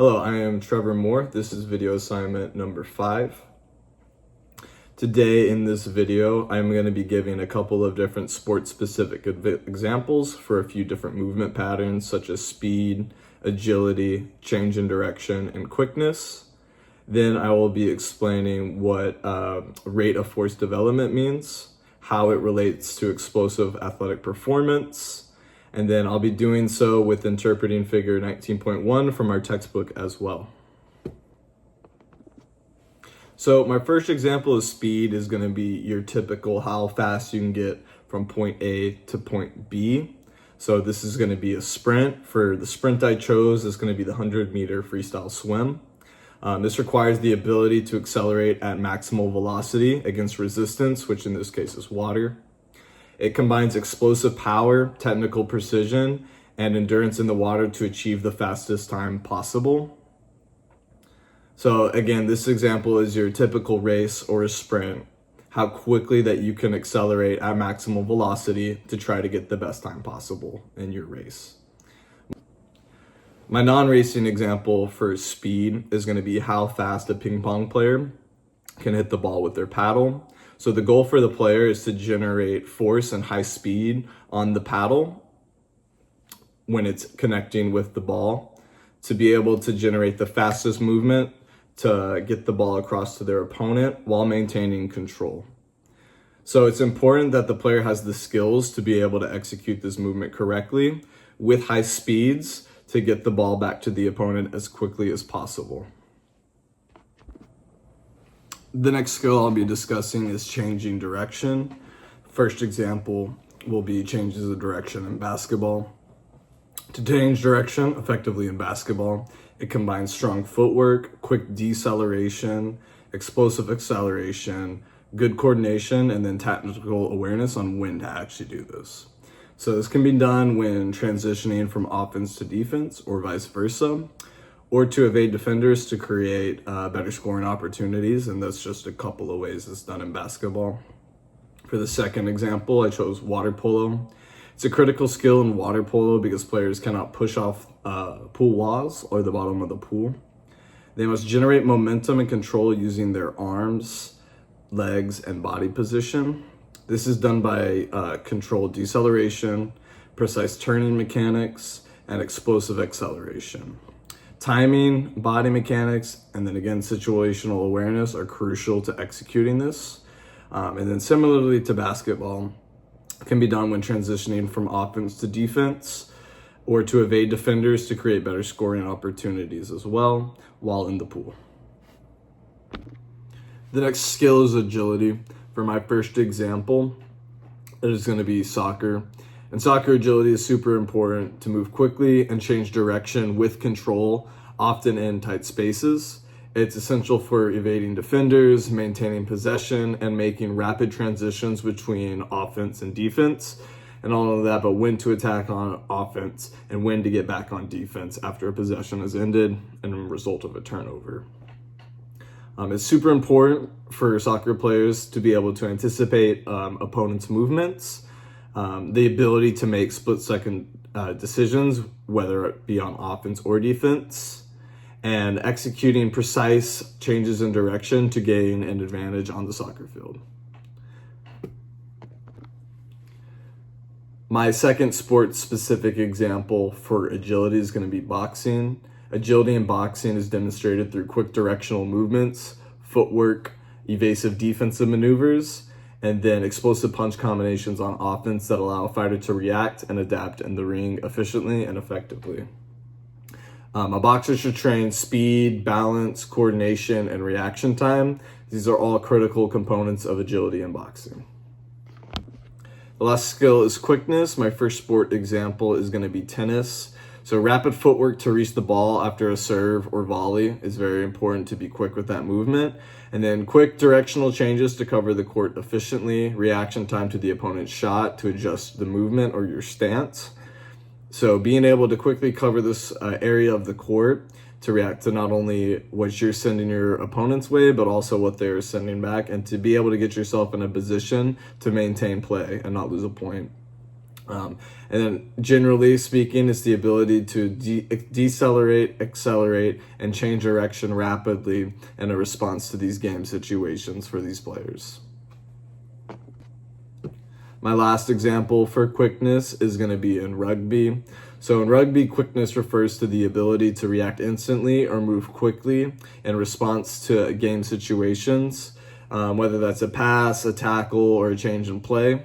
Hello, I am Trevor Moore. This is video assignment number 5. Today in this video, I'm going to be giving a couple of different sport-specific examples for a few different movement patterns such as speed, agility, change in direction, and quickness. Then I will be explaining what rate of force development means, how it relates to explosive athletic performance, and then I'll be doing so with interpreting figure 19.1 from our textbook as well. So my first example of speed is going to be your typical how fast you can get from point A to point B. So this is going to be a sprint. For the sprint I chose, it's going to be the 100-meter freestyle swim. This requires the ability to accelerate at maximal velocity against resistance, which in this case is water. It combines explosive power, technical precision, and endurance in the water to achieve the fastest time possible. So again, this example is your typical race or a sprint, how quickly that you can accelerate at maximal velocity to try to get the best time possible in your race. My non-racing example for speed is going to be how fast a ping pong player can hit the ball with their paddle. So the goal for the player is to generate force and high speed on the paddle when it's connecting with the ball to be able to generate the fastest movement to get the ball across to their opponent while maintaining control. So it's important that the player has the skills to be able to execute this movement correctly with high speeds to get the ball back to the opponent as quickly as possible. The next skill I'll be discussing is changing direction. First example will be changes of direction in basketball. To change direction effectively in basketball, it combines strong footwork, quick deceleration, explosive acceleration, good coordination, and then tactical awareness on when to actually do this. So this can be done when transitioning from offense to defense or vice versa, or to evade defenders to create better scoring opportunities, and that's just a couple of ways it's done in basketball. For the second example, I chose water polo. It's a critical skill in water polo because players cannot push off pool walls or the bottom of the pool. They must generate momentum and control using their arms, legs, and body position. This is done by controlled deceleration, precise turning mechanics, and explosive acceleration. Timing, body mechanics, and then again, situational awareness are crucial to executing this. And then similarly to basketball, it can be done when transitioning from offense to defense or to evade defenders to create better scoring opportunities as well while in the pool. The next skill is agility. For my first example, it is going to be soccer. In soccer, agility is super important to move quickly and change direction with control, often in tight spaces. It's essential for evading defenders, maintaining possession, and making rapid transitions between offense and defense. And all of that, but when to attack on offense and when to get back on defense after a possession has ended and a result of a turnover. It's super important for soccer players to be able to anticipate opponents' movements, the ability to make split-second decisions, whether it be on offense or defense, and executing precise changes in direction to gain an advantage on the soccer field. My second sport-specific example for agility is going to be boxing. Agility in boxing is demonstrated through quick directional movements, footwork, evasive defensive maneuvers, and then explosive punch combinations on offense that allow a fighter to react and adapt in the ring efficiently and effectively. A boxer should train speed, balance, coordination, and reaction time. These are all critical components of agility in boxing. The last skill is quickness. My first sport example is going to be tennis. So rapid footwork to reach the ball after a serve or volley is very important to be quick with that movement. And then quick directional changes to cover the court efficiently, reaction time to the opponent's shot to adjust the movement or your stance. So being able to quickly cover this area of the court to react to not only what you're sending your opponent's way, but also what they're sending back, and to be able to get yourself in a position to maintain play and not lose a point. And then generally speaking, it's the ability to decelerate, accelerate, and change direction rapidly in a response to these game situations for these players. My last example for quickness is going to be in rugby. So in rugby, quickness refers to the ability to react instantly or move quickly in response to game situations, whether that's a pass, a tackle, or a change in play.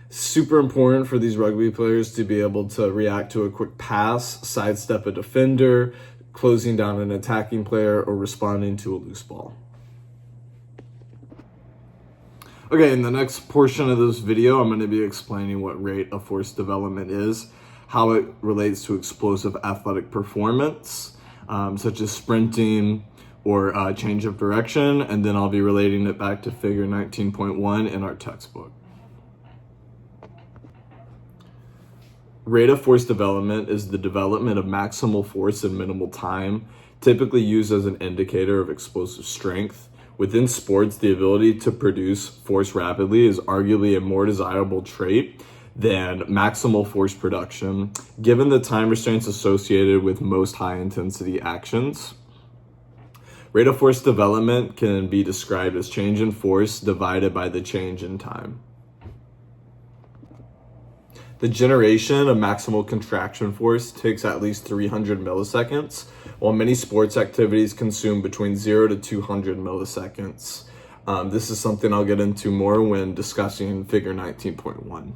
Super important for these rugby players to be able to react to a quick pass, sidestep a defender, closing down an attacking player, or responding to a loose ball. Okay, in the next portion of this video, I'm going to be explaining what rate of force development is, how it relates to explosive athletic performance, such as sprinting or change of direction, and then I'll be relating it back to figure 19.1 in our textbook. Rate of force development is the development of maximal force in minimal time, typically used as an indicator of explosive strength. Within sports, the ability to produce force rapidly is arguably a more desirable trait than maximal force production, given the time restraints associated with most high-intensity actions. Rate of force development can be described as change in force divided by the change in time. The generation of maximal contraction force takes at least 300 milliseconds, while many sports activities consume between 0 to 200 milliseconds. This is something I'll get into more when discussing figure 19.1.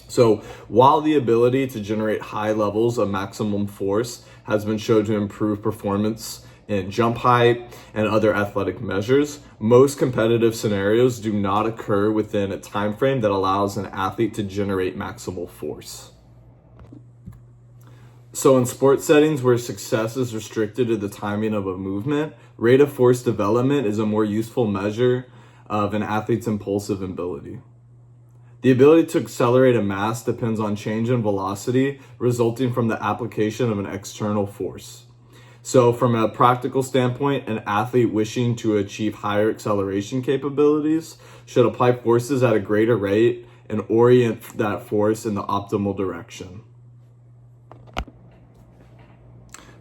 So while the ability to generate high levels of maximum force has been shown to improve performance in jump height and other athletic measures, most competitive scenarios do not occur within a time frame that allows an athlete to generate maximal force. So in sports settings where success is restricted to the timing of a movement, rate of force development is a more useful measure of an athlete's impulsive ability. The ability to accelerate a mass depends on change in velocity resulting from the application of an external force. So from a practical standpoint, an athlete wishing to achieve higher acceleration capabilities should apply forces at a greater rate and orient that force in the optimal direction.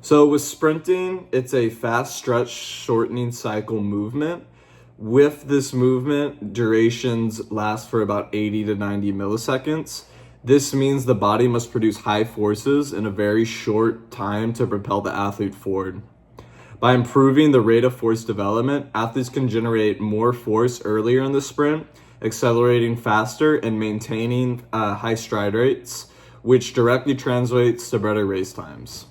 So with sprinting, it's a fast stretch shortening cycle movement. With this movement, durations last for about 80 to 90 milliseconds. This means the body must produce high forces in a very short time to propel the athlete forward. By improving the rate of force development, athletes can generate more force earlier in the sprint, accelerating faster and maintaining high stride rates, which directly translates to better race times.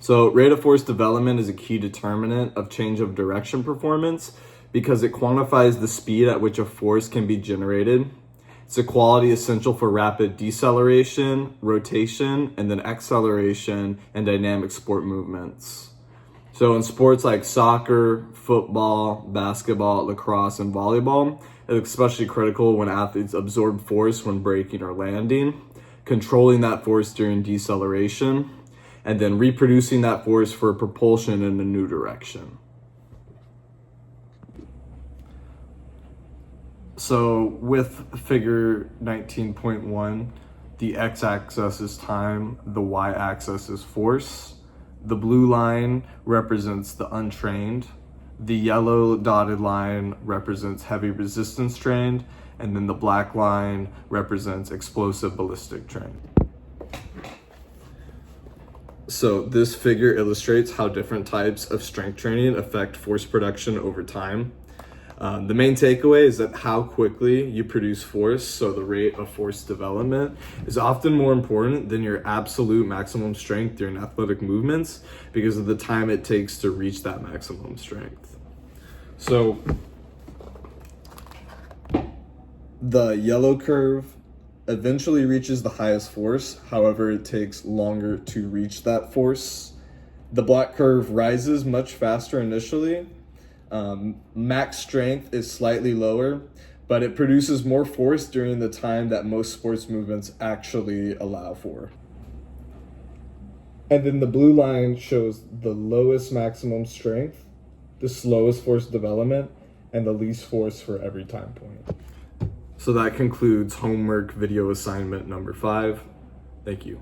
So rate of force development is a key determinant of change of direction performance because it quantifies the speed at which a force can be generated. It's a quality essential for rapid deceleration, rotation, and then acceleration and dynamic sport movements. So in sports like soccer, football, basketball, lacrosse, and volleyball, it's especially critical when athletes absorb force when braking or landing, controlling that force during deceleration, and then reproducing that force for propulsion in a new direction. So with figure 19.1, the x-axis is time, the y-axis is force. The blue line represents the untrained. The yellow dotted line represents heavy resistance trained, and then the black line represents explosive ballistic trained. So this figure illustrates how different types of strength training affect force production over time. The main takeaway is that how quickly you produce force, so the rate of force development, is often more important than your absolute maximum strength during athletic movements because of the time it takes to reach that maximum strength. So the yellow curve eventually reaches the highest force, however, it takes longer to reach that force. The black curve rises much faster initially. Max strength is slightly lower, but it produces more force during the time that most sports movements actually allow for. And then the blue line shows the lowest maximum strength, the slowest force development, and the least force for every time point. So that concludes homework video assignment number 5. Thank you.